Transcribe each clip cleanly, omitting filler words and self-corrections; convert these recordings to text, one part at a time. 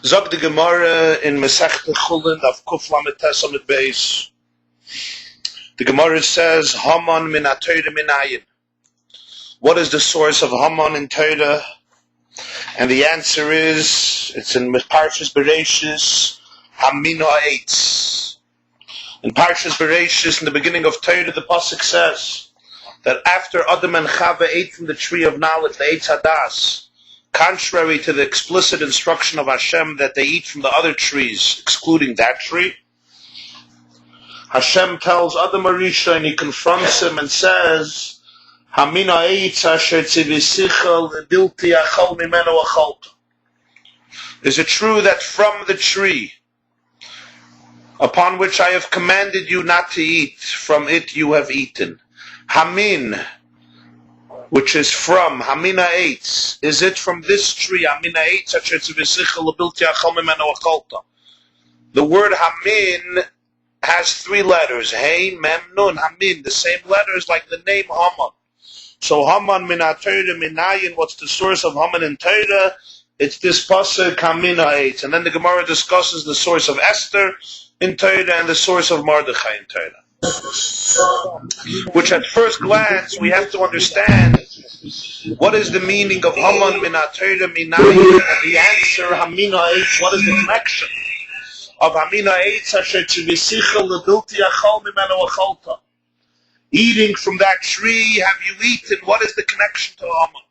Zog the Gemara in Masechta Chulin of Kuf Lamed Tes Amud Beis. The Gemara says, Haman min ha-Torah min ayin. What is the source of Haman in Torah? And the answer is, it's in Parshas Bereishis, Hamin ha'etz. In Parshas Bereishis, in the beginning of Torah, the pasuk says that after Adam and Chava ate from the tree of knowledge, the Eitz Hadas, contrary to the explicit instruction of Hashem that they eat from the other trees, excluding that tree, Hashem tells Adam Arisha and he confronts him and says, Hamin ha'etz asher tzivisicha lebilti achal mimeno achalta. Is it true that from the tree upon which I have commanded you not to eat, from it you have eaten? Hamin, which is from, Hamin ha'etz, is it from this tree, Hamin ha'etz asher tzivisicha lebilti achal mimeno achalta? The word Hamin has three letters, Hey, Mem, Nun, Hamin, the same letters like the name Haman. So Haman min ha-Torah min ayin, what's the source of Haman in Torah? It's this pasuk Hamin ha'etz. And then the Gemara discusses the source of Esther in Torah and the source of Mordechai in Torah. Which at first glance we have to understand what is the meaning of Haman min ha-Torah min ayin, and the answer Hamin ha'etz, what is the connection of Hamin ha'etz asher tzivisicha lebilti achal mimeno achalta? Eating from that tree, have you eaten? What is the connection to Haman?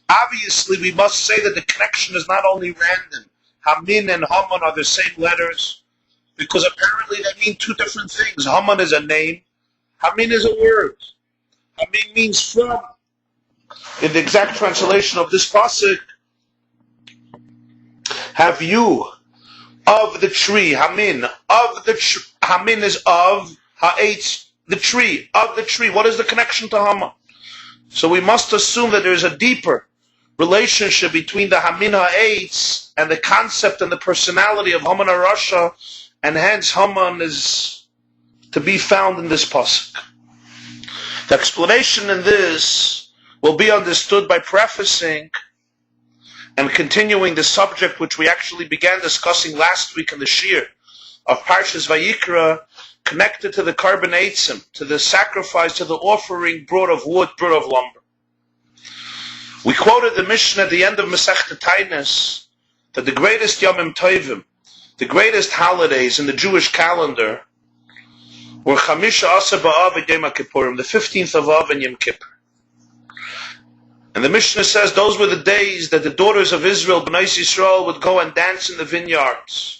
Obviously, we must say that the connection is not only random. Hamin and Haman are the same letters, because apparently they mean two different things. Haman is a name, Hamin is a word. Hamin means from. In the exact translation of this pasuk, have you of the tree, Hamin, of the Hamin is of, ha'etz, the tree, of the tree. What is the connection to Haman? So we must assume that there is a deeper relationship between the Hamin ha'etz and the concept and the personality of Haman HaRasha, and hence Haman is to be found in this pasuk. The explanation in this will be understood by prefacing and continuing the subject which we actually began discussing last week in the Shir of Parshas Vayikra, connected to the Karban Eitzim, to the sacrifice, to the offering brought of wood, brought of lumber. We quoted the Mishnah at the end of Masechta Tainis that the greatest Yomim Tovim, the greatest holidays in the Jewish calendar, were Chamisha Asa B'Av and Yom Kippurim, the 15th of Av and Yom Kippur. And the Mishnah says those were the days that the daughters of Israel, Bnei Yisrael, would go and dance in the vineyards.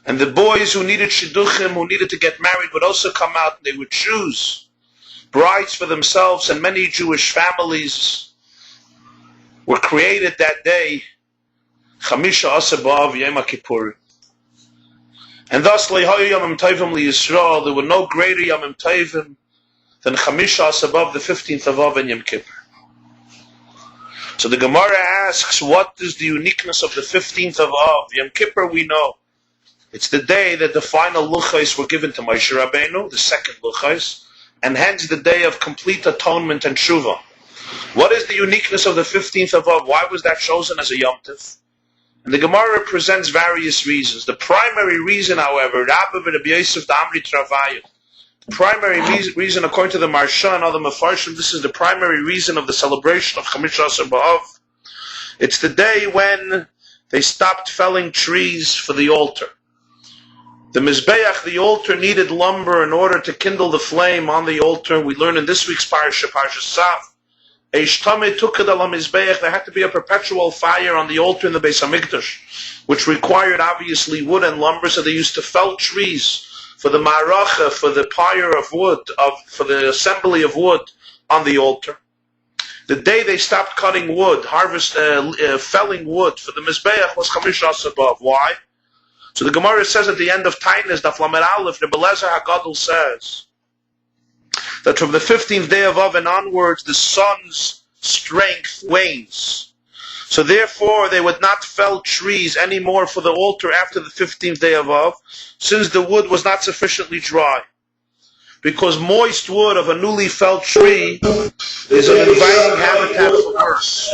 And the boys who needed shidduchim, who needed to get married, would also come out and they would choose brides for themselves, and many Jewish families were created that day, Chamisha Asa B'Av Yom Kippurim. And thus, Le'hayu Yomim Tovim L'Yisrael, there were no greater Yomim Tovim than Chamisha Asa B'Av, the 15th of Av and Yom Kippur. So the Gemara asks, what is the uniqueness of the 15th of Av? Yom Kippur we know. It's the day that the final luchos were given to Moshe Rabbeinu, the second luchos, and hence the day of complete atonement and tshuva. What is the uniqueness of the 15th of Av? Why was that chosen as a Yom Tov? And the Gemara presents various reasons. The primary reason, however, the primary reason, according to the Marsha and other Mefarshim, this is the primary reason of the celebration of Chamisha Asar B'Av. It's the day when they stopped felling trees for the altar. The Mizbeach, the altar, needed lumber in order to kindle the flame on the altar. We learn in this week's parasha, Parashat Saf, Eishtame tukad ala Mizbeach, there had to be a perpetual fire on the altar in the Beis HaMikdash, which required obviously wood and lumber, so they used to fell trees for the maracha, for the pyre of wood, for the assembly of wood on the altar. The day they stopped cutting wood, felling wood for the Mizbeach was Chamisha Asar B'Av. Why? So the Gemara says at the end of Tainis, Daf Lamed Aleph, Rebbe Lezer HaGadol says that from the 15th day of Av and onwards, the sun's strength wanes. So therefore, they would not fell trees anymore for the altar after the 15th day of Av, since the wood was not sufficiently dry. Because moist wood of a newly felled tree is an inviting habitat for birds.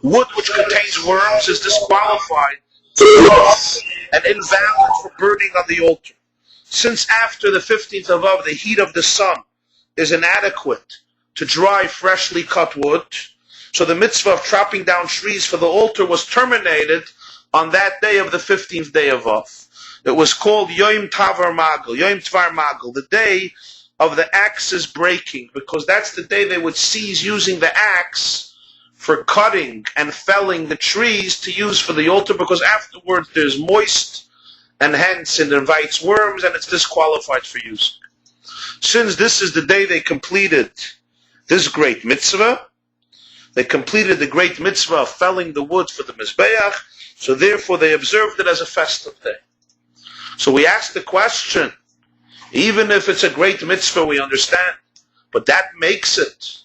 Wood which contains worms is disqualified and invalid for burning on the altar. Since after the 15th of Av, the heat of the sun is inadequate to dry freshly cut wood, so the mitzvah of chopping down trees for the altar was terminated on that day of the 15th day of Av. It was called Yom Tvar Magel, the day of the axe's breaking, because that's the day they would cease using the axe for cutting and felling the trees to use for the altar, because afterwards there's moist and hence it invites worms and it's disqualified for use. Since this is the day they completed this great mitzvah, they completed the great mitzvah of felling the wood for the Mizbeach, so therefore they observed it as a festive day. So we ask the question, even if it's a great mitzvah, we understand, but that makes it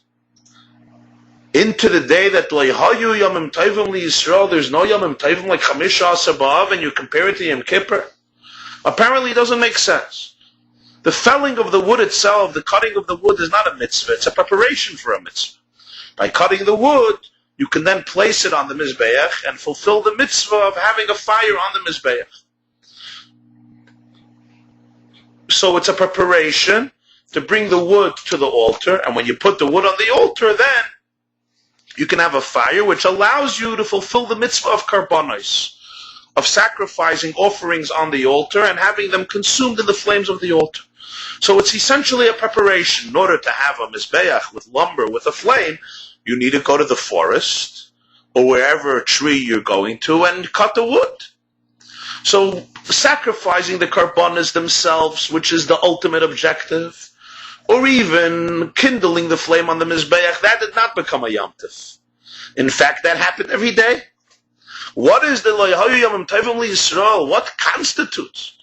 into the day that Leihayu Yomim Tovim Li Yisrael, there's no Yomim Tovim like Chamisha Asar B'Av, and you compare it to Yom Kippur. Apparently it doesn't make sense. The felling of the wood itself, the cutting of the wood is not a mitzvah, it's a preparation for a mitzvah. By cutting the wood, you can then place it on the Mizbeach and fulfill the mitzvah of having a fire on the Mizbeach. So it's a preparation to bring the wood to the altar, and when you put the wood on the altar, then you can have a fire which allows you to fulfill the mitzvah of karbanos, of sacrificing offerings on the altar and having them consumed in the flames of the altar. So it's essentially a preparation. In order to have a mizbeach with lumber, with a flame, you need to go to the forest or wherever a tree you're going to and cut the wood. So sacrificing the karbanos themselves, which is the ultimate objective, or even kindling the flame on the Mizbeach, that did not become a Yom Tov. In fact, that happened every day. What is the Leihayu Yomim Tovim Li Yisrael? What constitutes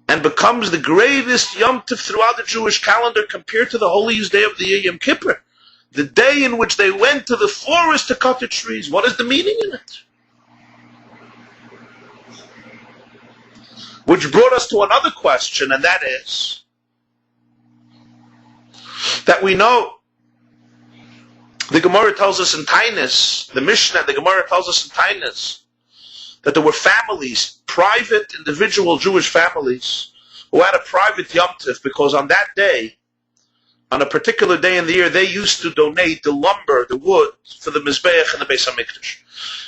and becomes the greatest Yom Tov throughout the Jewish calendar compared to the holiest day of the year, Yom Kippur? The day in which they went to the forest to cut the trees. What is the meaning in it? Which brought us to another question, and that is that we know the Gemara tells us in Taanis, the Mishnah and the Gemara tells us in Taanis, that there were families, private, individual Jewish families, who had a private Yom Tov because on that day, on a particular day in the year, they used to donate the lumber, the wood, for the Mizbeach and the Beis HaMikdash.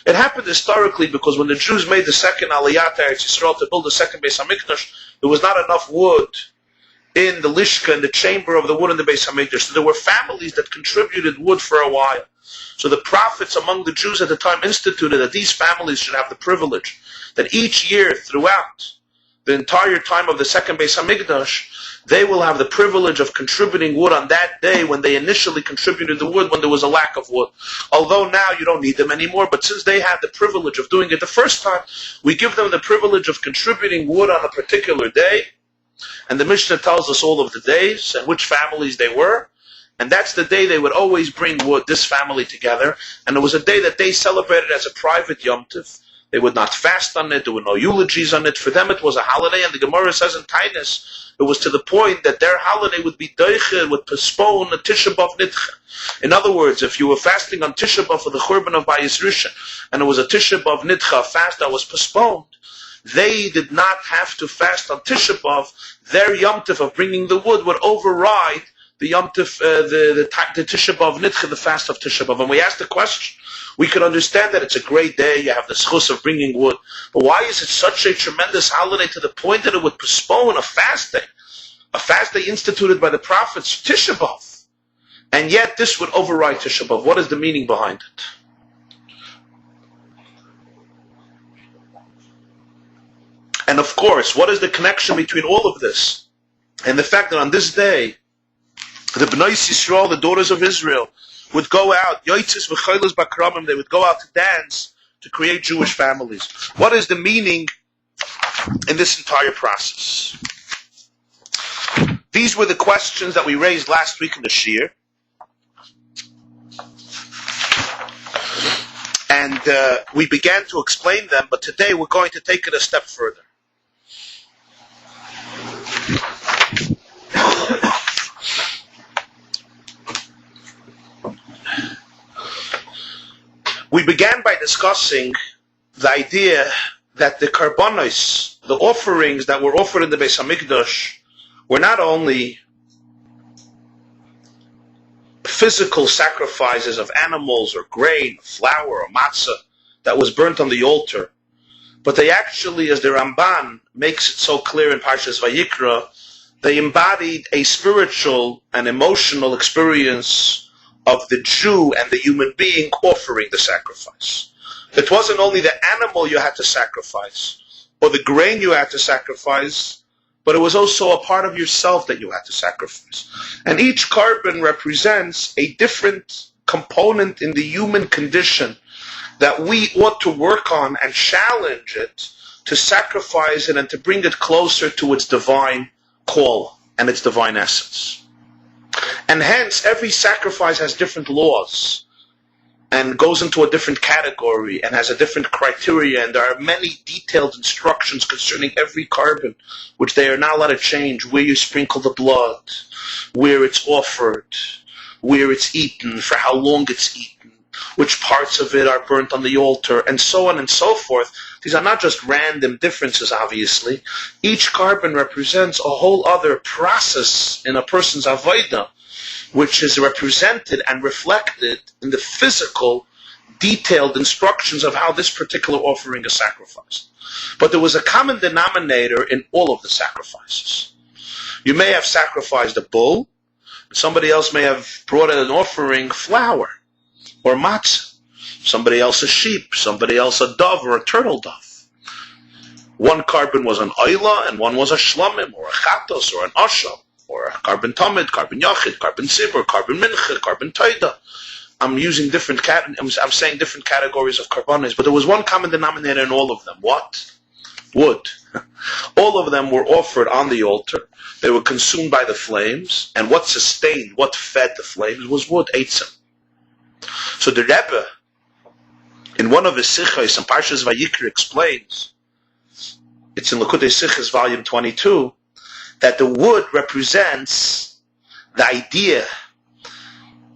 It happened historically because when the Jews made the second Aliyah to Eretz Yisrael to build the second Beis HaMikdash, there was not enough wood in the Lishka, in the chamber of the wood in the Beis HaMikdash. So there were families that contributed wood for a while. So the prophets among the Jews at the time instituted that these families should have the privilege that each year throughout the entire time of the second Beis HaMikdash, they will have the privilege of contributing wood on that day when they initially contributed the wood when there was a lack of wood. Although now you don't need them anymore, but since they had the privilege of doing it the first time, we give them the privilege of contributing wood on a particular day. And the Mishnah tells us all of the days and which families they were. And that's the day they would always bring wood, this family together. And it was a day that they celebrated as a private Yom Tov. They would not fast on it. There were no eulogies on it. For them it was a holiday. And the Gemara says in Taanis, it was to the point that their holiday would be doiche, would postpone a Tisha B'Av Nidcha. In other words, if you were fasting on Tisha B'Av for the Churban of Bayis Rishon, and it was a Tisha B'Av Nidcha, a fast that was postponed, they did not have to fast on Tisha B'Av. Their Yom Tov of bringing the wood would override the Yom Tov, the Tisha B'Av Nidcha, the fast of Tisha B'Av. And we asked the question, we could understand that it's a great day, you have the schus of bringing wood, but why is it such a tremendous holiday to the point that it would postpone a fast day instituted by the prophets, Tisha B'Av? And yet this would override Tisha B'Av. What is the meaning behind it? And of course, what is the connection between all of this and the fact that on this day, the Bnei Yisrael, the daughters of Israel, would go out, yoitzis v'chaylos b'kramim, they would go out to dance to create Jewish families. What is the meaning in this entire process? These were the questions that we raised last week in the Shir. And we began to explain them, but today we're going to take it a step further. We began by discussing the idea that the karbanos, the offerings that were offered in the Beis Hamikdash, were not only physical sacrifices of animals or grain, or flour or matzah that was burnt on the altar, but they actually, as the Ramban makes it so clear in Parshas Vayikra, they embodied a spiritual and emotional experience of the Jew and the human being offering the sacrifice. It wasn't only the animal you had to sacrifice, or the grain you had to sacrifice, but it was also a part of yourself that you had to sacrifice. And each carbon represents a different component in the human condition that we ought to work on and challenge it to sacrifice it and to bring it closer to its divine call and its divine essence. And hence, every sacrifice has different laws and goes into a different category and has a different criteria, and there are many detailed instructions concerning every carbon, which they are not allowed to change: where you sprinkle the blood, where it's offered, where it's eaten, for how long it's eaten, which parts of it are burnt on the altar, and so on and so forth. These are not just random differences, obviously. Each carbon represents a whole other process in a person's avodah, which is represented and reflected in the physical, detailed instructions of how this particular offering is sacrificed. But there was a common denominator in all of the sacrifices. You may have sacrificed a bull, somebody else may have brought in an offering flour or matzah, somebody else a sheep, somebody else a dove or a turtle dove. One carbon was an oila and one was a shlamim or a chatos or an asham, or a carbon tamid, carbon yachid, carbon sibur, carbon mincha, carbon taida. I'm saying different categories of carbones, but there was one common denominator in all of them. What? Wood. All of them were offered on the altar. They were consumed by the flames, and what sustained, what fed the flames was wood, eitzim. So the Rebbe, in one of his sichos, in Parshas Vayikra, explains, it's in Likutei Sichos, volume 22, that the wood represents the idea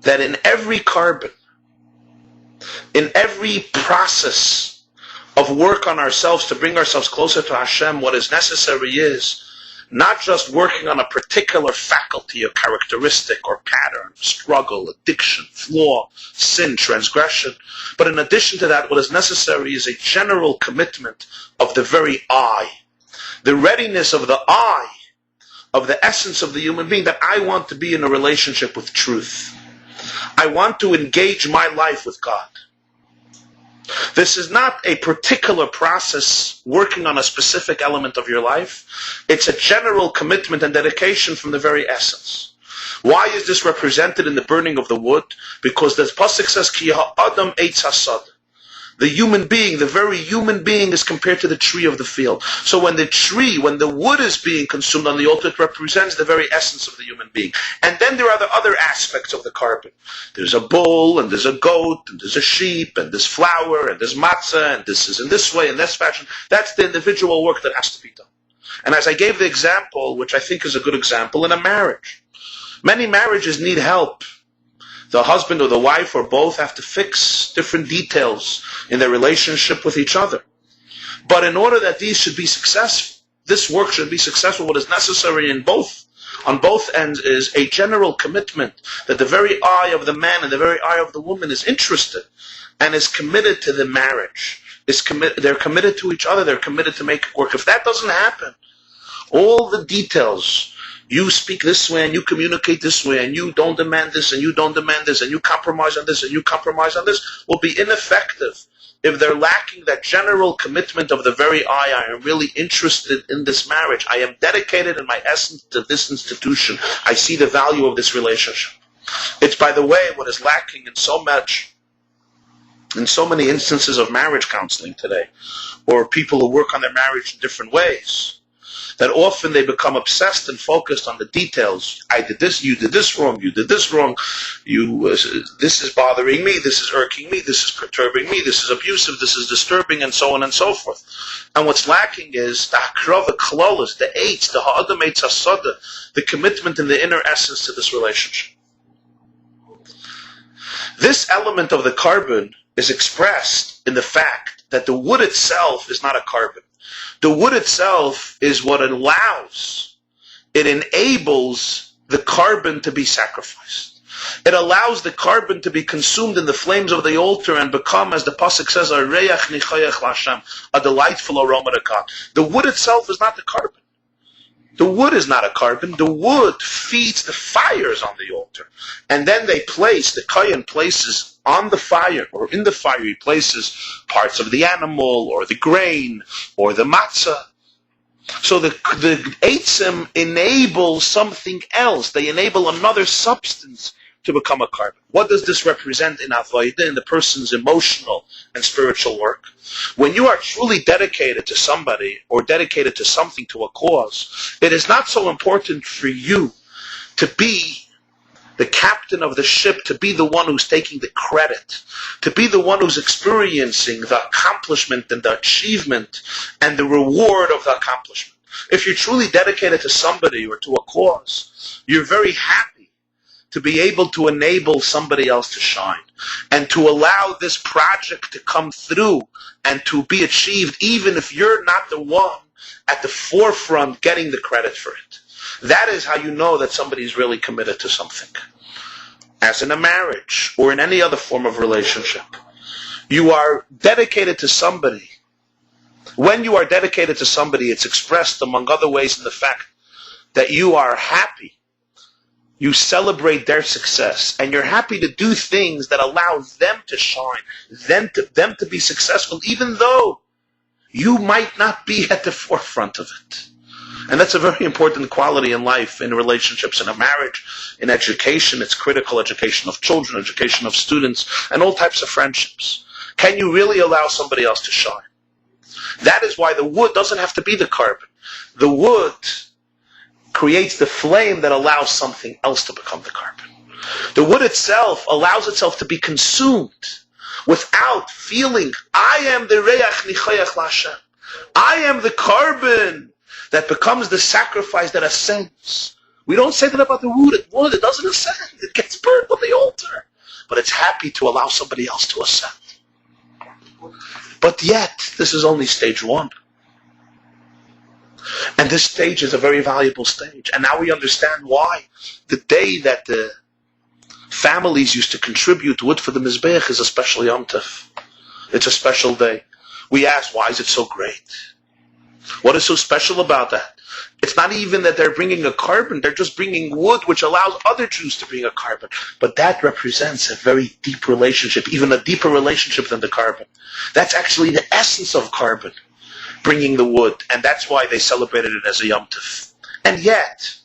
that in every carbon, in every process of work on ourselves to bring ourselves closer to Hashem, what is necessary is not just working on a particular faculty or characteristic or pattern, struggle, addiction, flaw, sin, transgression, but in addition to that, what is necessary is a general commitment of the very I, the readiness of the I, of the essence of the human being, that I want to be in a relationship with truth. I want to engage my life with God. This is not a particular process working on a specific element of your life. It's a general commitment and dedication from the very essence. Why is this represented in the burning of the wood? Because the pasuk says, Ki ha'adam eitz hasad. The human being, the very human being, is compared to the tree of the field. So when the wood is being consumed on the altar, it represents the very essence of the human being. And then there are the other aspects of the carbon. There's a bull, and there's a goat, and there's a sheep, and there's flour, and there's matzah, and this is in this way, in this fashion. That's the individual work that has to be done. And as I gave the example, which I think is a good example, in a marriage. Many marriages need help. The husband or the wife or both have to fix different details in their relationship with each other. But in order that these should be successful, this work should be successful, what is necessary on both ends is a general commitment that the very eye of the man and the very eye of the woman is interested and is committed to the marriage. They're committed to each other, they're committed to make it work. If that doesn't happen, all the details, you speak this way and you communicate this way and you don't demand this and you don't demand this and you compromise on this and you compromise on this, will be ineffective if they're lacking that general commitment of the very I am really interested in this marriage. I am dedicated in my essence to this institution. I see the value of this relationship. It's, by the way, what is lacking in so many instances of marriage counseling today, or people who work on their marriage in different ways, that often they become obsessed and focused on the details. I did this, you did this wrong, you did this wrong, this is bothering me, this is irking me, this is perturbing me, this is abusive, this is disturbing, and so on and so forth. And what's lacking is the hakrava klolos, the eitz, the ha'adam eitz hasada, the commitment and the inner essence to this relationship. This element of the carbon is expressed in the fact that the wood itself is not a carbon. The wood itself is what it enables the carbon to be sacrificed. It allows the carbon to be consumed in the flames of the altar and become, as the pasuk says, a reach nichayach l'Hashem, a delightful aroma to God. The wood itself is not the carbon. The wood is not a carbon. The wood feeds the fires on the altar. And then the Kohen places on the fire, or in the fire, he places parts of the animal, or the grain, or the matzah. So the eitzim enable something else. They enable another substance to become a carbon. What does this represent in Avodah, in the person's emotional and spiritual work? When you are truly dedicated to somebody or dedicated to something, to a cause, it is not so important for you to be the captain of the ship, to be the one who's taking the credit, to be the one who's experiencing the accomplishment and the achievement and the reward of the accomplishment. If you're truly dedicated to somebody or to a cause, you're very happy to be able to enable somebody else to shine and to allow this project to come through and to be achieved, even if you're not the one at the forefront getting the credit for it. That is how you know that somebody is really committed to something. As in a marriage or in any other form of relationship, you are dedicated to somebody. When you are dedicated to somebody, it's expressed among other ways in the fact that you are happy. You celebrate their success, and you're happy to do things that allow them to shine, them to be successful, even though you might not be at the forefront of it. And that's a very important quality in life, in relationships, in a marriage, in education. It's critical: education of children, education of students, and all types of friendships. Can you really allow somebody else to shine? That is why the wood doesn't have to be the carbon. The wood creates the flame that allows something else to become the carbon. The wood itself allows itself to be consumed without feeling, I am the reach nichayach l'Hashem. I am the carbon that becomes the sacrifice that ascends. We don't say that about the wood. It doesn't ascend. It gets burned on the altar. But it's happy to allow somebody else to ascend. But yet, this is only stage one. And this stage is a very valuable stage. And now we understand why the day that the families used to contribute wood for the Mizbeach is a special Yom Tov. It's a special day. We ask, why is it so great? What is so special about that? It's not even that they're bringing a carbon, they're just bringing wood, which allows other Jews to bring a carbon. But that represents a very deep relationship, even a deeper relationship than the carbon. That's actually the essence of carbon, bringing the wood, and that's why they celebrated it as a Yom Tov. And yet,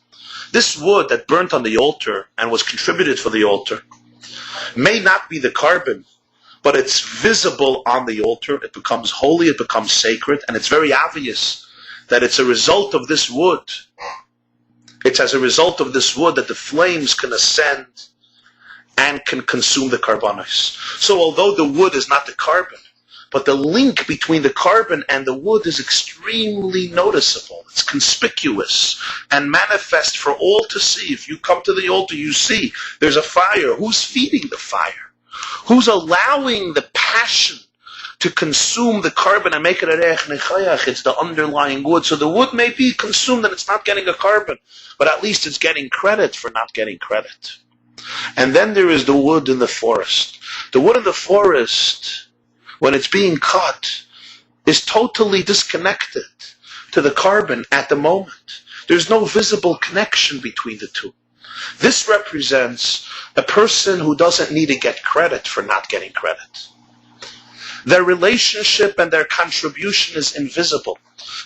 this wood that burnt on the altar and was contributed for the altar may not be the carbon, but it's visible on the altar. It becomes holy, it becomes sacred, and it's very obvious that it's a result of this wood. It's as a result of this wood that the flames can ascend and can consume the carbonos. So although the wood is not the carbon, but the link between the carbon and the wood is extremely noticeable. It's conspicuous and manifest for all to see. If you come to the altar, you see there's a fire. Who's feeding the fire? Who's allowing the passion to consume the carbon and make it a reich nechayach? It's the underlying wood. So the wood may be consumed and it's not getting a carbon, but at least it's getting credit for not getting credit. And then there is the wood in the forest. The wood in the forest, when it's being cut, is totally disconnected to the carbon at the moment. There's no visible connection between the two. This represents a person who doesn't need to get credit for not getting credit. Their relationship and their contribution is invisible.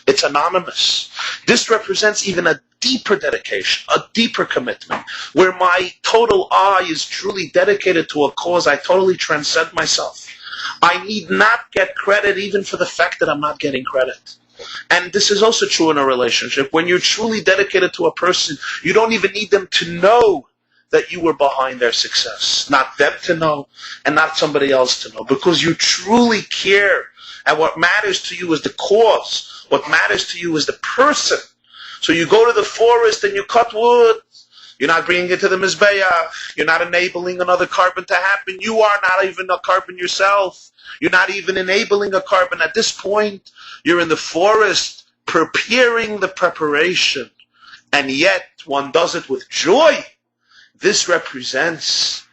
It's anonymous. This represents even a deeper dedication, a deeper commitment, where my total I is truly dedicated to a cause. I totally transcend myself. I need not get credit even for the fact that I'm not getting credit. And this is also true in a relationship. When you're truly dedicated to a person, you don't even need them to know that you were behind their success. Not them to know, and not somebody else to know. Because you truly care. And what matters to you is the cause. What matters to you is the person. So you go to the forest and you cut wood. You're not bringing it to the Mizbeach. You're not enabling another carbon to happen. You are not even a carbon yourself. You're not even enabling a carbon. At this point, you're in the forest preparing the preparation. And yet, one does it with joy. This represents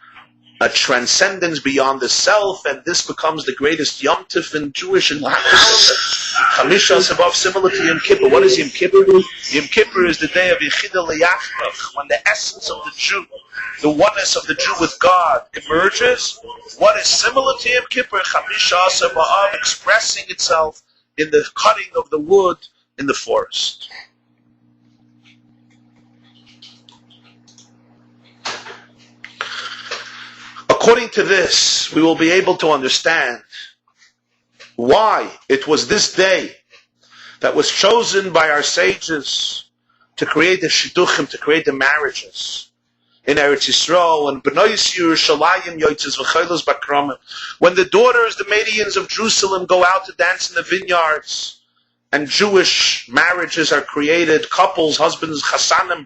a transcendence beyond the self, and this becomes the greatest Yom Tov in Jewish and Chamisha Sabav, similar to Yom Kippur. What is Yom Kippur? Yom Kippur is the day of Yechida L'Yachmach, when the essence of the Jew, the oneness of the Jew with God, emerges. What is similar to Yom Kippur? Chamisha Sabav, expressing itself in the cutting of the wood in the forest. According to this, we will be able to understand why it was this day that was chosen by our sages to create the shidduchim, to create the marriages in Eretz Yisrael, and B'nais Yerushalayim Yotzes V'chaylos Bakramim, when the daughters, the Medians of Jerusalem, go out to dance in the vineyards, and Jewish marriages are created, couples, husbands, chasanim,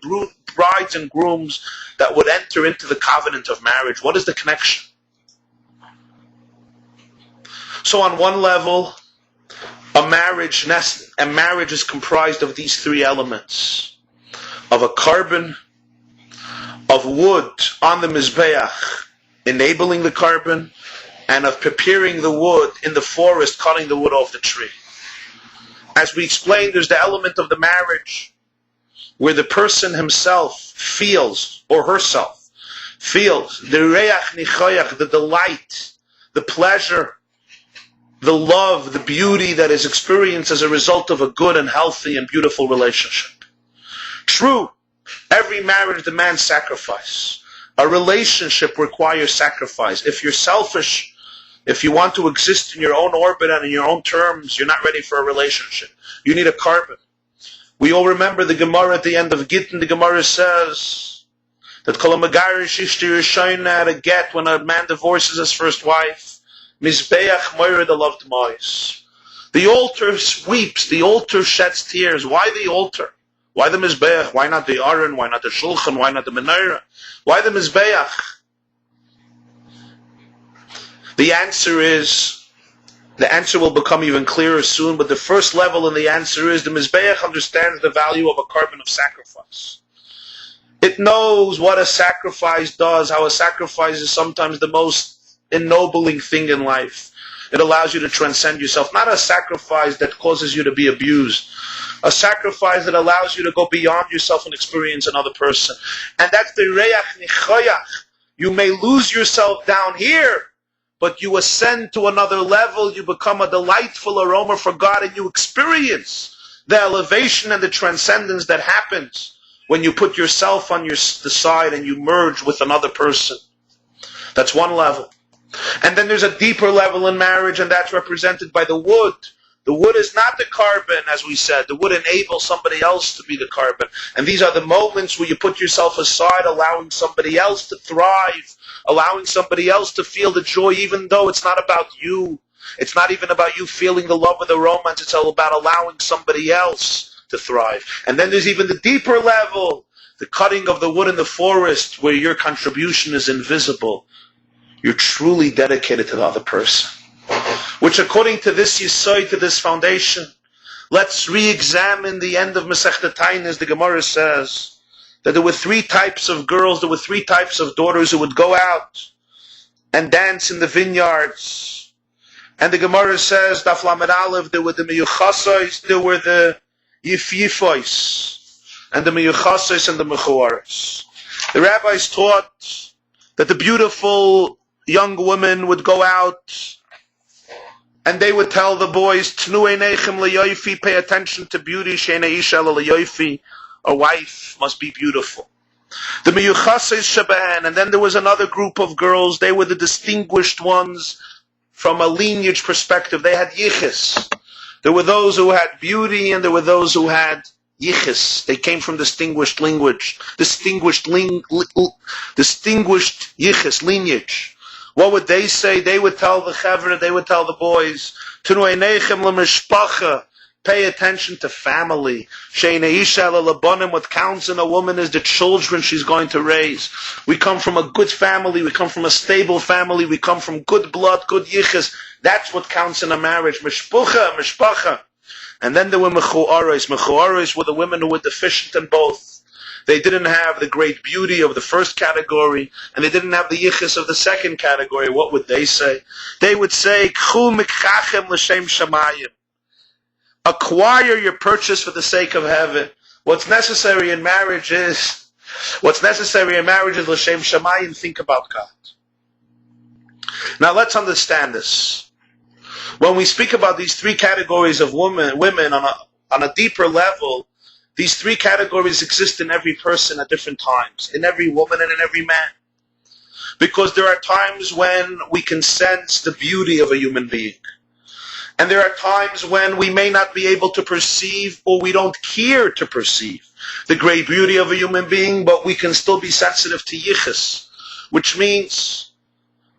brides and grooms that would enter into the covenant of marriage. What is the connection? So on one level, a marriage is comprised of these three elements: of a carbon, of wood on the Mizbeach, enabling the carbon, and of preparing the wood in the forest, cutting the wood off the tree. As we explained, there's the element of the marriage, where the person himself feels, or herself, feels the reach nichoyach, the delight, the pleasure, the love, the beauty that is experienced as a result of a good and healthy and beautiful relationship. True, every marriage demands sacrifice. A relationship requires sacrifice. If you're selfish, if you want to exist in your own orbit and in your own terms, you're not ready for a relationship. You need a carbon. We all remember the Gemara at the end of Gittin. The Gemara says that Kol HaMegarish Ishto Yishayna at a get, when a man divorces his first wife, Mizbeach Moira the loved mois. The altar weeps, the altar sheds tears. Why the altar? Why the Mizbeach? Why not the Aron? Why not the Shulchan? Why not the Menorah? Why the Mizbeach? The answer will become even clearer soon, but the first level in the answer is the Mizbeach understands the value of a carbon of sacrifice. It knows what a sacrifice does, how a sacrifice is sometimes the most ennobling thing in life. It allows you to transcend yourself. Not a sacrifice that causes you to be abused. A sacrifice that allows you to go beyond yourself and experience another person. And that's the Reach Nichoyach. You may lose yourself down here, but you ascend to another level, you become a delightful aroma for God, and you experience the elevation and the transcendence that happens when you put yourself on the side and you merge with another person. That's one level. And then there's a deeper level in marriage, and that's represented by the wood. The wood is not the carbon, as we said. The wood enables somebody else to be the carbon. And these are the moments where you put yourself aside, allowing somebody else to thrive, allowing somebody else to feel the joy, even though it's not about you. It's not even about you feeling the love or the romance. It's all about allowing somebody else to thrive. And then there's even the deeper level, the cutting of the wood in the forest, where your contribution is invisible. You're truly dedicated to the other person. Which, according to this yesod, to this foundation, let's re-examine the end of Masechta Tainis. The Gemara says that there were three types of girls, there were three types of daughters who would go out and dance in the vineyards. And the Gemara says, Daf Lamed Aleph, there were the Meyuchasos, there were the Yifyifos, and the Meyuchasos and the Mechuaros. The rabbis taught that the beautiful young women would go out and they would tell the boys, Tnu einechem leyofi, pay attention to beauty, she'ena isha leyofi, a wife must be beautiful. The miyuchases sheben, and then there was another group of girls, they were the distinguished ones from a lineage perspective. They had yichis. There were those who had beauty, and there were those who had yichis. They came from distinguished language, distinguished yichis, lineage. What would they say? They would tell the chevra, they would tell the boys, Tenu einechem lemishpacha, Pay attention to family. Sheina isha lelabonim, what counts in a woman is the children she's going to raise. We come from a good family, we come from a stable family, we come from good blood, good yichus. That's what counts in a marriage. Mishpacha. And then there were mechuaros. Mechuaros were the women who were deficient in both. They didn't have the great beauty of the first category, and they didn't have the yichus of the second category. What would they say? They would say, K'chu mikchachem l'shem shamayim. Acquire your purchase for the sake of heaven. What's necessary in marriage is l'shem shamayim, think about God. Now let's understand this. When we speak about these three categories of women on a deeper level, these three categories exist in every person at different times, in every woman and in every man. Because there are times when we can sense the beauty of a human being. And there are times when we may not be able to perceive, or we don't care to perceive, the great beauty of a human being, but we can still be sensitive to yichus, which means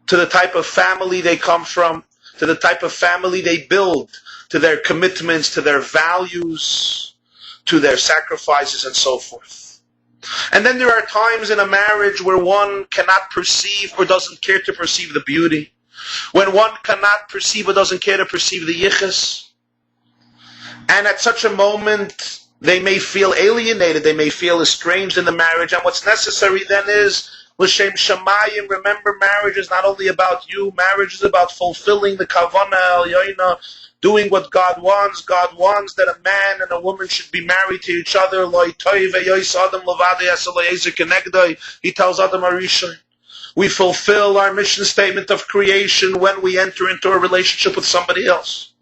to the type of family they come from, to the type of family they build, to their commitments, to their values, to their sacrifices, and so forth. And then there are times in a marriage where one cannot perceive or doesn't care to perceive the beauty, when one cannot perceive or doesn't care to perceive the yichus. And at such a moment, they may feel alienated, they may feel estranged in the marriage, and what's necessary then is l'shem shamayim. Remember, marriage is not only about you, marriage is about fulfilling the kavanah el yoina, doing what God wants. God wants that a man and a woman should be married to each other. He tells Adam Arishon, we fulfill our mission statement of creation when we enter into a relationship with somebody else.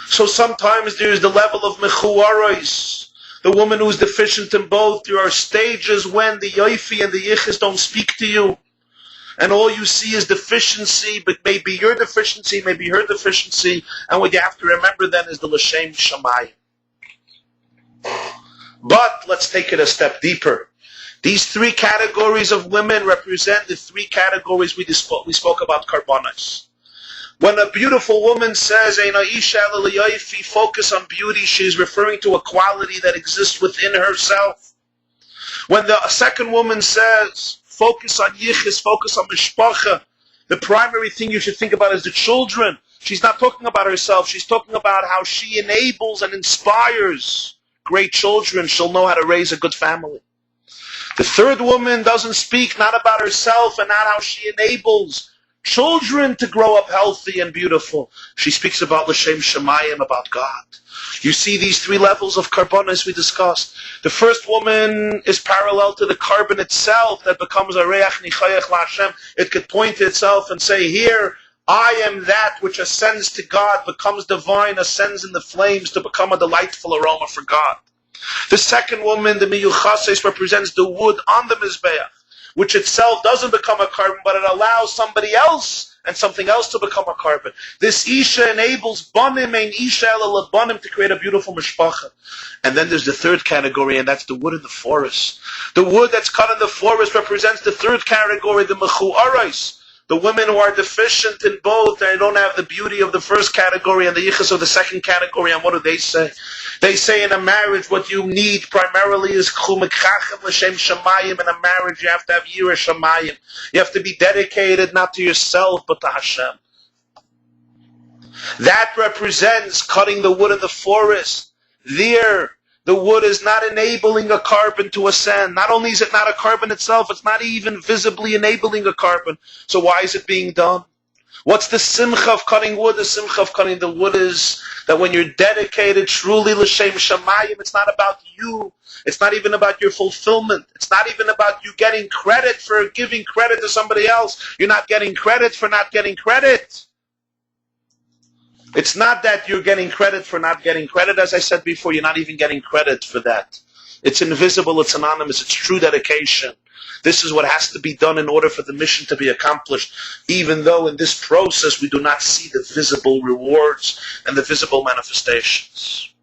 So sometimes there is the level of mechuaros, the woman who is deficient in both. There are stages when the yoifi and the yichus don't speak to you, and all you see is deficiency, but maybe your deficiency, maybe her deficiency, and what you have to remember then is the l'shem shamayim. But let's take it a step deeper. These three categories of women represent the three categories we spoke about karbanos. When a beautiful woman says, Eina isha l'yoifi, focus on beauty, she is referring to a quality that exists within herself. When the second woman says, focus on yichus, focus on mishpacha, the primary thing you should think about is the children. She's not talking about herself, she's talking about how she enables and inspires great children. She'll know how to raise a good family. The third woman doesn't speak not about herself and not how she enables children to grow up healthy and beautiful. She speaks about l'shem shamayim, about God. You see these three levels of karbonos we discussed. The first woman is parallel to the carbon itself that becomes a reach nichayach la'Hashem. It could point to itself and say, here, I am that which ascends to God, becomes divine, ascends in the flames to become a delightful aroma for God. The second woman, the miyuchases, represents the wood on the mizbeach, which itself doesn't become a carbon, but it allows somebody else and something else to become a carbon. This isha enables banim ein isha ela lebanim to create a beautiful mishpacha. And then there's the third category, and that's the wood in the forest. The wood that's cut in the forest represents the third category, the mechuaros. The women who are deficient in both, they don't have the beauty of the first category and the yichus of the second category. And what do they say? They say in a marriage what you need primarily is k'chu mikchachem l'shem shamayim. In a marriage you have to have yirah shamayim. You have to be dedicated not to yourself but to Hashem. That represents cutting the wood in the forest. There, the wood is not enabling a carbon to ascend. Not only is it not a carbon itself, it's not even visibly enabling a carbon. So why is it being done? What's the simcha of cutting wood? The simcha of cutting the wood is that when you're dedicated truly l'shem shamayim, it's not about you. It's not even about your fulfillment. It's not even about you getting credit for giving credit to somebody else. You're not getting credit for not getting credit. It's not that you're getting credit for not getting credit. As I said before, you're not even getting credit for that. It's invisible, it's anonymous, it's true dedication. This is what has to be done in order for the mission to be accomplished, even though in this process we do not see the visible rewards and the visible manifestations.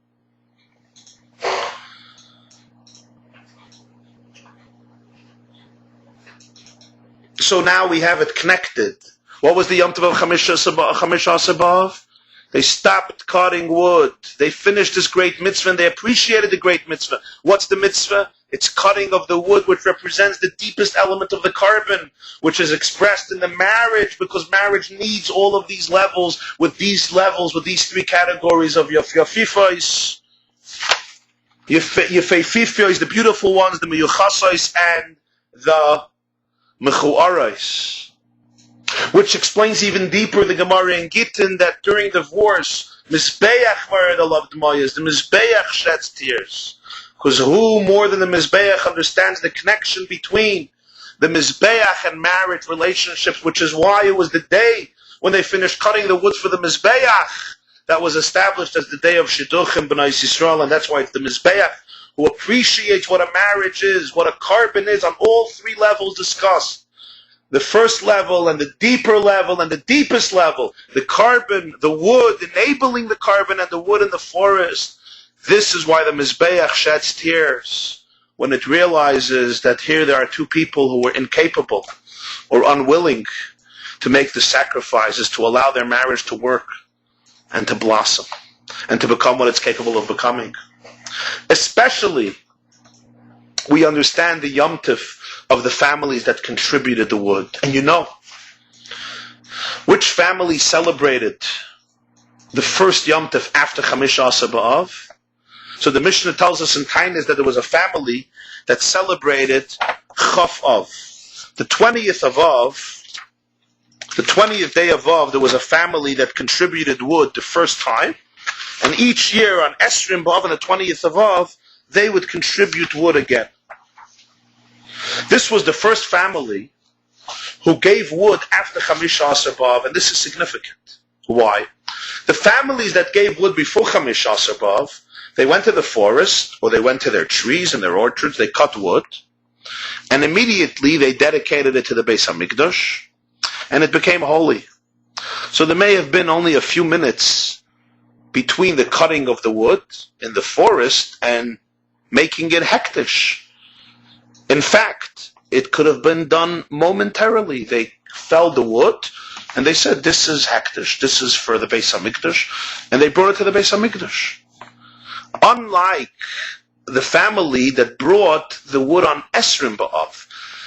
So now we have it connected. What was the Yom Tov of Chamisha Asabav? They stopped cutting wood. They finished this great mitzvah and they appreciated the great mitzvah. What's the mitzvah? It's cutting of the wood, which represents the deepest element of the carbon, which is expressed in the marriage, because marriage needs all of these levels, with these three categories of yafifos, yafifos, the beautiful ones, the meyuchasos, and the mechuaros. Which explains even deeper the Gemara in Gittin that during divorce, Mizbeach were the loved Mayas, the Mizbeach sheds tears. Because who more than the Mizbeach understands the connection between the Mizbeach and marriage relationships, which is why it was the day when they finished cutting the wood for the Mizbeach that was established as the day of Shidduchim B'nai Yisrael, and that's why it's the Mizbeach who appreciates what a marriage is, what a carbon is on all three levels discussed. The first level and the deeper level and the deepest level, the carbon, the wood, enabling the carbon and the wood in the forest. This is why the Mizbeach sheds tears when it realizes that here there are two people who were incapable or unwilling to make the sacrifices to allow their marriage to work and to blossom and to become what it's capable of becoming. Especially, we understand the Yom Tov of the families that contributed the wood. And you know, which family celebrated the first Yom Tov after Chamisha Asar B'Av? So the Mishnah tells us in kindness that there was a family that celebrated Chof Av. The 20th of Av, the 20th day of Av, there was a family that contributed wood the first time. And each year on Esrim B'Av, on the 20th of Av, they would contribute wood again. This was the first family who gave wood after Chamisha Asar B'Av, and this is significant. Why? The families that gave wood before Chamisha Asar B'Av, they went to the forest, or they went to their trees and their orchards, they cut wood, and immediately they dedicated it to the Beis HaMikdash, and it became holy. So there may have been only a few minutes between the cutting of the wood in the forest and making it hektish. In fact, it could have been done momentarily. They felled the wood, and they said, this is hektish, this is for the Beis HaMikdash, and they brought it to the Beis HaMikdash. Unlike the family that brought the wood on Esrim B'Av,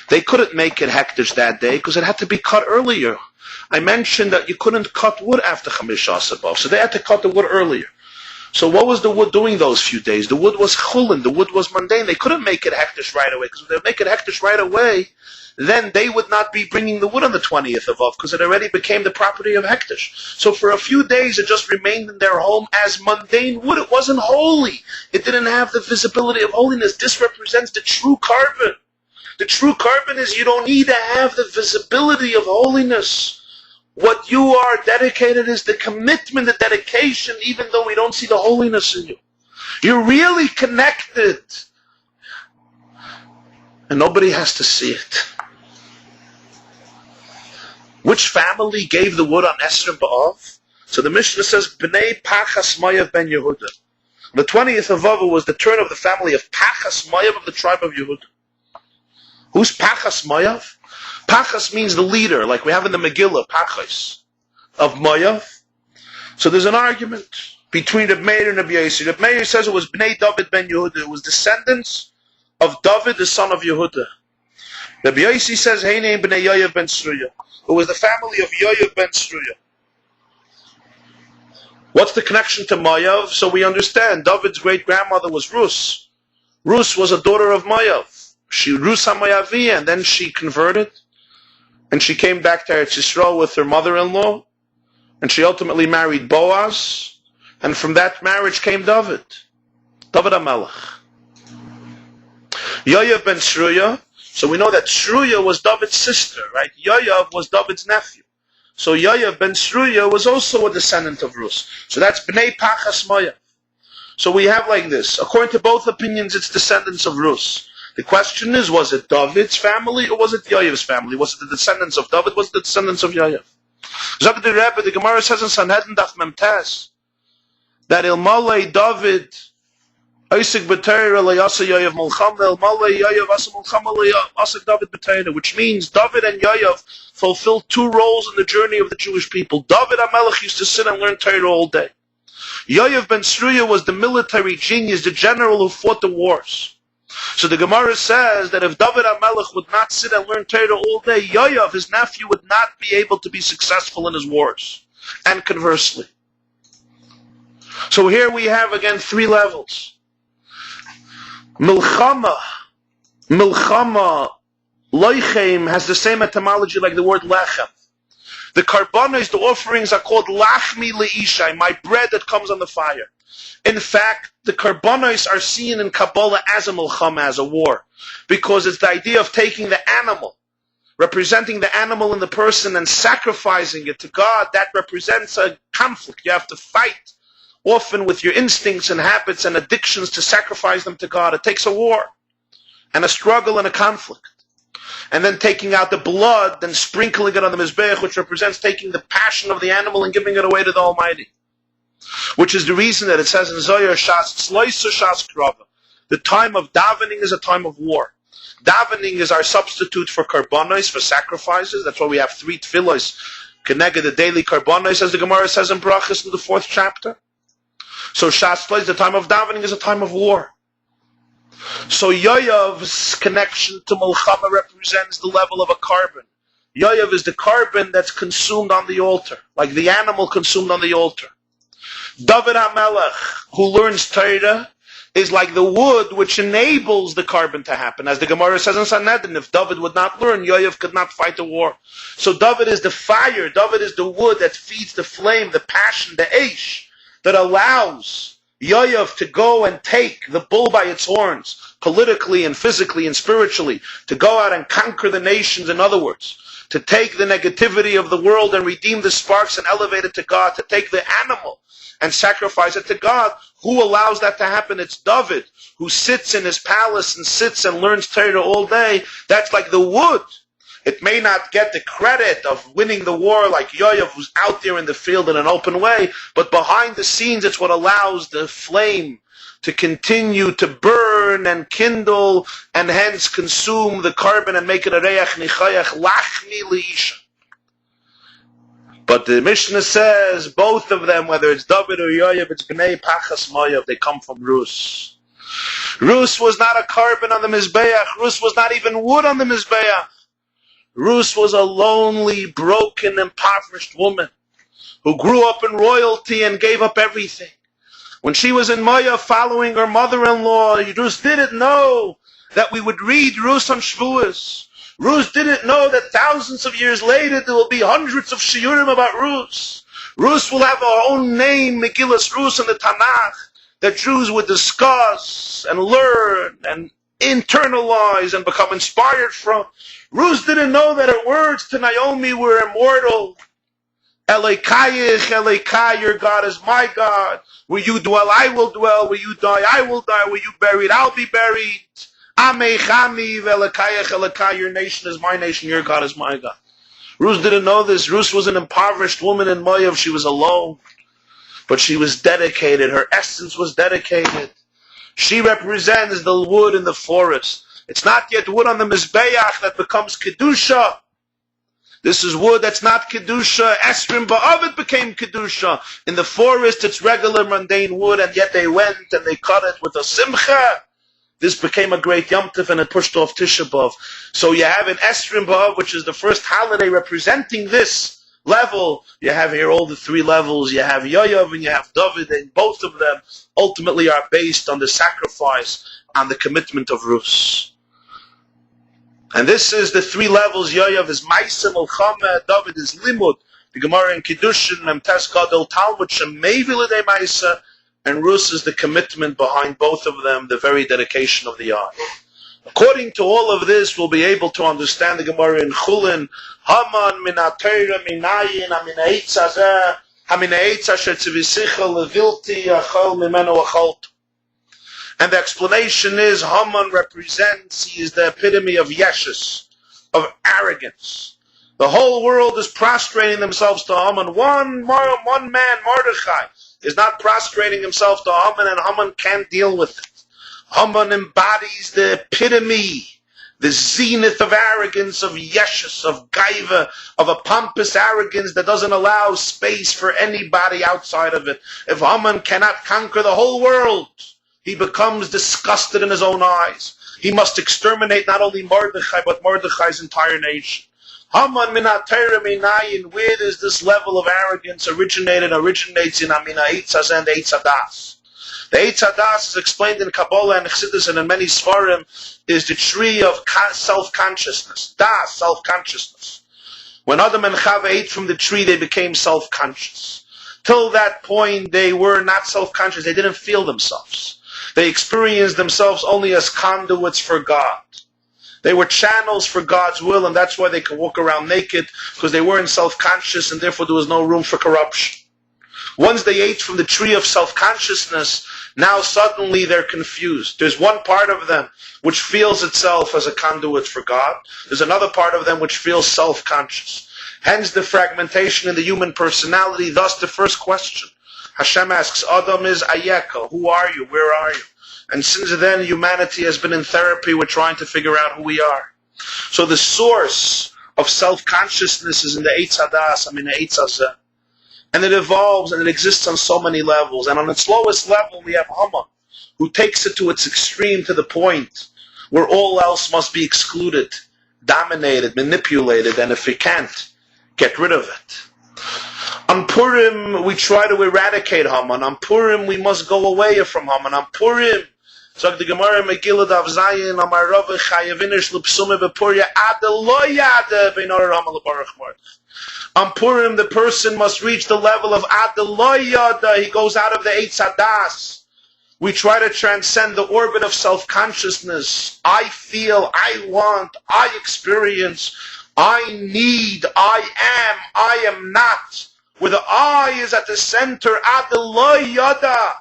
they couldn't make it hektish that day because it had to be cut earlier. I mentioned that you couldn't cut wood after Chamisha Asar B'Av, so they had to cut the wood earlier. So what was the wood doing those few days? The wood was chulin, the wood was mundane. They couldn't make it hektish right away, because if they make it hektish right away, then they would not be bringing the wood on the 20th of Av, because it already became the property of hektish. So for a few days, it just remained in their home as mundane wood. It wasn't holy. It didn't have the visibility of holiness. This represents the true carbon. The true carbon is you don't need to have the visibility of holiness. What you are dedicated is the commitment, the dedication, even though we don't see the holiness in you. You're really connected. And nobody has to see it. Which family gave the wood on Esrim B'Av? So the Mishnah says, B'nai Pachas Mayav ben Yehuda. The 20th of Av was the turn of the family of Pachas Mayav of the tribe of Yehuda. Who's Pachas Mayav? Pachas means the leader, like we have in the Megillah, Pachas, of Mayav. So there's an argument between Reb Meir and Reb Yosi. Reb Meir says it was Bnei David ben Yehuda. It was descendants of David, the son of Yehuda. Reb Yosi says, Heinei Bnei Yoav ben Sruya. It was the family of Yoav ben Sruya. What's the connection to Mayav? So we understand, David's great-grandmother was Rus. Rus was a daughter of Mayav. She Rus HaMayaviyah, and then she converted. And she came back to Eretz Yisrael with her mother-in-law, and she ultimately married Boaz, and from that marriage came David HaMelech. Yoav ben Sruya, so we know that Sruya was David's sister, right? Yoav was David's nephew. So Yoav ben Sruya was also a descendant of Rus. So that's Bnei Pachas Mayav. So we have like this. According to both opinions, it's descendants of Rus. The question is, was it David's family or was it Yoav's family? Was it the descendants of David? Was it the descendants of Yoav? Zok the Rebbe, the Gemara says in Sanhedrin Daf Mem Tes that Ilmalei David Isaac B'Torah le'asa Yoav Mulchama el Mala Yoav asa Mulchama le'asa David B'Torah, which means David and Yoav fulfilled two roles in the journey of the Jewish people. David HaMelech used to sit and learn Torah all day. Yoav ben Sruya was the military genius, the general who fought the wars. So the Gemara says that if David HaMelech would not sit and learn Torah all day, Yoav, his nephew, would not be able to be successful in his wars. And conversely. So here we have again three levels. Milchama, loichem has the same etymology like the word lechem. The karbanos, the offerings, are called lachmi leishai, my bread that comes on the fire. In fact, the karbanos are seen in Kabbalah as a milchama, as a war, because it's the idea of taking the animal, representing the animal in the person and sacrificing it to God. That represents a conflict. You have to fight often with your instincts and habits and addictions to sacrifice them to God. It takes a war and a struggle and a conflict. And then taking out the blood and sprinkling it on the Mizbeach, which represents taking the passion of the animal and giving it away to the Almighty. Which is the reason that it says in Zohar, Shas Tzloisa Shas Krava, the time of davening is a time of war. Davening is our substitute for karbanos, for sacrifices. That's why we have three tefillos, Keneged the daily karbanos, as the Gemara says in Brachos in the 4th chapter. So Shas Tzlois, the time of davening, is a time of war. So Yoav's connection to Milchama represents the level of a carbon. Yoav is the carbon that's consumed on the altar, like the animal consumed on the altar. David HaMelech, who learns Torah, is like the wood which enables the carbon to happen. As the Gemara says in Sanhedrin, if David would not learn, Yoav could not fight the war. So David is the fire, David is the wood that feeds the flame, the passion, the eish, that allows Yoav to go and take the bull by its horns, politically and physically and spiritually, to go out and conquer the nations, in other words, to take the negativity of the world and redeem the sparks and elevate it to God, to take the animal and sacrifice it to God. Who allows that to happen? It's David, who sits in his palace and sits and learns Torah all day. That's like the wood. It may not get the credit of winning the war like Yoav, who's out there in the field in an open way, but behind the scenes it's what allows the flame to continue to burn and kindle and hence consume the carbon and make it a reach nichayach lachmi leisha. But the Mishnah says both of them, whether it's David or Yoav, it's Bnei Pachas Moav, they come from Rus. Rus was not a carbon on the Mizbeach. Rus was not even wood on the Mizbeach. Rus was a lonely, broken, impoverished woman who grew up in royalty and gave up everything. When she was in Moav following her mother-in-law, Rus didn't know that we would read Rus on Shavuos. Rus didn't know that thousands of years later there will be hundreds of shiurim about Rus. Rus will have her own name, Megillas Rus in the Tanakh, that Jews would discuss and learn and internalize and become inspired from. Rus didn't know that her words to Naomi were immortal. Eloikayich, Eloikai, your God is my God. Where you dwell, I will dwell. Where you die, I will die. Where you buried, I'll be buried. Amechami velekayach elekai, your nation is my nation, your God is my God. Rus didn't know this. Rus was an impoverished woman in Moav. She was alone. But she was dedicated. Her essence was dedicated. She represents the wood in the forest. It's not yet wood on the Mizbeach that becomes Kedusha. This is wood that's not Kedusha. Esrim Ba'avid became Kedusha. In the forest, it's regular, mundane wood, and yet they went and they cut it with a simcha. This became a great Yom Tov and it pushed off Tisha B'Av. So you have in Esrim B'Av, which is the first holiday representing this level, you have here all the three levels. You have Yoav and you have David, and both of them ultimately are based on the sacrifice, on the commitment of Rus. And this is the three levels. Yoav is Maisa, Milchama, David is Limud. The Gemara in Kiddushin, Memtes Gadol Talmud, Shemei V'Lidei Maisa, and Rus is the commitment behind both of them, the very dedication of the eye. According to all of this, we'll be able to understand the Gemara in Chulin, Haman min ha-Torah minayin ha min ha'etz hazeh ha min ha'etz asher tzivisicha levilti achol mimenu achalt. And the explanation is Haman represents, he is the epitome of yeshus, of arrogance. The whole world is prostrating themselves to Haman. One man, Mordechai, is not prostrating himself to Haman, and Haman can't deal with it. Haman embodies the epitome, the zenith of arrogance, of yeshus, of gaiva, of a pompous arrogance that doesn't allow space for anybody outside of it. If Haman cannot conquer the whole world, he becomes disgusted in his own eyes. He must exterminate not only Mordechai, but Mordechai's entire nation. Haman minatayra minayin, where does this level of arrogance originates in Amina Eitzaz and Eitz Hadas. The Eitz Hadas is explained in Kabbalah and Chassidus and in many Sfarim, is the tree of self-consciousness. Das, self-consciousness. When Adam and Chava ate from the tree, they became self-conscious. Till that point, they were not self-conscious. They didn't feel themselves. They experienced themselves only as conduits for God. They were channels for God's will, and that's why they could walk around naked, because they weren't self-conscious, and therefore there was no room for corruption. Once they ate from the tree of self-consciousness, now suddenly they're confused. There's one part of them which feels itself as a conduit for God. There's another part of them which feels self-conscious. Hence the fragmentation in the human personality. Thus the first question Hashem asks Adam is Ayeka. Who are you? Where are you? And since then humanity has been in therapy. We're trying to figure out who we are. So the source of self-consciousness is in the Eitz Hadas, the Eitz Hazeh. And it evolves and it exists on so many levels. And on its lowest level, we have Haman, who takes it to its extreme, to the point where all else must be excluded, dominated, manipulated, and if we can't, get rid of it. On Purim, we try to eradicate Haman. On Purim, we must go away from Haman. On Purim, sagt die Gemara Megillah Daf Zayin, Amar Rav Chayavinish L'Psume B'Puria Ade Lo Yade B'Nor Haman L'Baruch Mordechai. On Purim, the person must reach the level of Ade Lo Yade. He goes out of the Eitz Hadas. We try to transcend the orbit of self-consciousness. I feel, I want, I experience, I need, I am not. Where the I is at the center, Ade Lo Yade.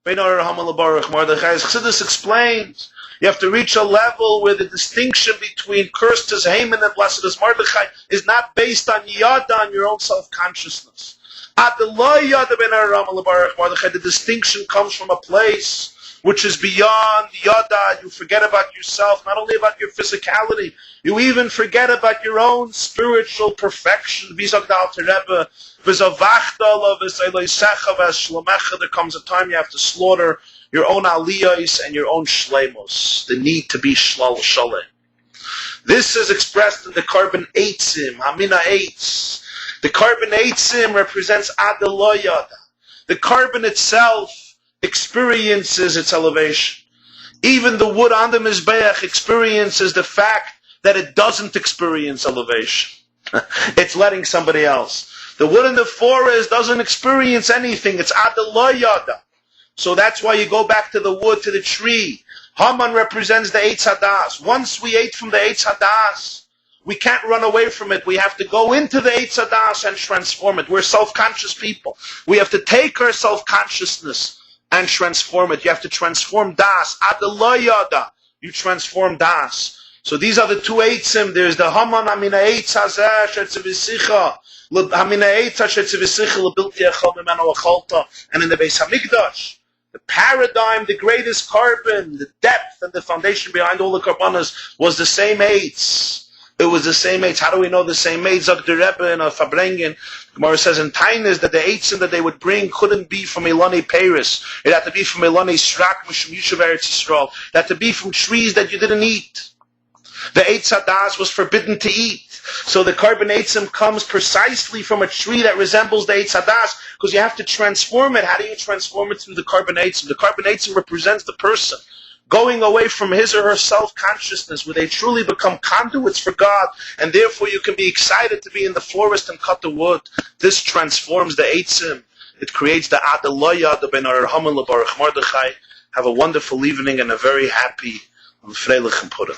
B'Nor Haman L'Baruch Mordechai. As Chassidus explains, you have to reach a level where the distinction between cursed is Haman and blessed is Mordechai is not based on yada, on your own self-consciousness. The distinction comes from a place which is beyond yada. You forget about yourself, not only about your physicality, you even forget about your own spiritual perfection. There comes a time you have to slaughter your own aliyahs and your own shleimos, the need to be shaleh. This is expressed in the carbon eitzim, Hamina Eitz. The carbon eitzim represents Ade Lo Yada. The carbon itself experiences its elevation. Even the wood on the Mizbeach experiences the fact that it doesn't experience elevation. It's letting somebody else. The wood in the forest doesn't experience anything. It's Ade Lo Yada. So that's why you go back to the wood, to the tree. Haman represents the Eitz Hadas. Once we ate from the Eitz Hadas, we can't run away from it. We have to go into the Eitz Hadas and transform it. We're self-conscious people. We have to take our self-consciousness and transform it. You have to transform Das. Ade Lo Yada. You transform Das. So these are the two Eitzim. There's the Haman Amina Eitz Hazeh Shetzivisicha. Amina Eitz Shetzivisicha L'Bilti Echol Mimeno Acholta. And in the Beis Hamikdash, the paradigm, the greatest carbon, the depth and the foundation behind all the carbonas was the same Eitz. It was the same Eitz. How do we know the same Eitz? Zog the Rebbe and Fabrengen. Gemara says in Tainis that the Eitzim that they would bring couldn't be from Ilani Paris. It had to be from Ilani Srak, Mishum Yishuv Eretz Yisrael. It had to be from trees that you didn't eat. The Eitz Hadas was forbidden to eat. So the carbon eitzim comes precisely from a tree that resembles the Eitz Hadas, because you have to transform it. How do you transform it? Through the carbon eitzim. The carbon eitzim represents the person going away from his or her self-consciousness, where they truly become conduits for God, and therefore you can be excited to be in the forest and cut the wood. This transforms the eitzim. It creates the Ade Lo Yada B'Nor Haman L'Baruch Mordechai. Have a wonderful evening and a very happy Freilich and Purim.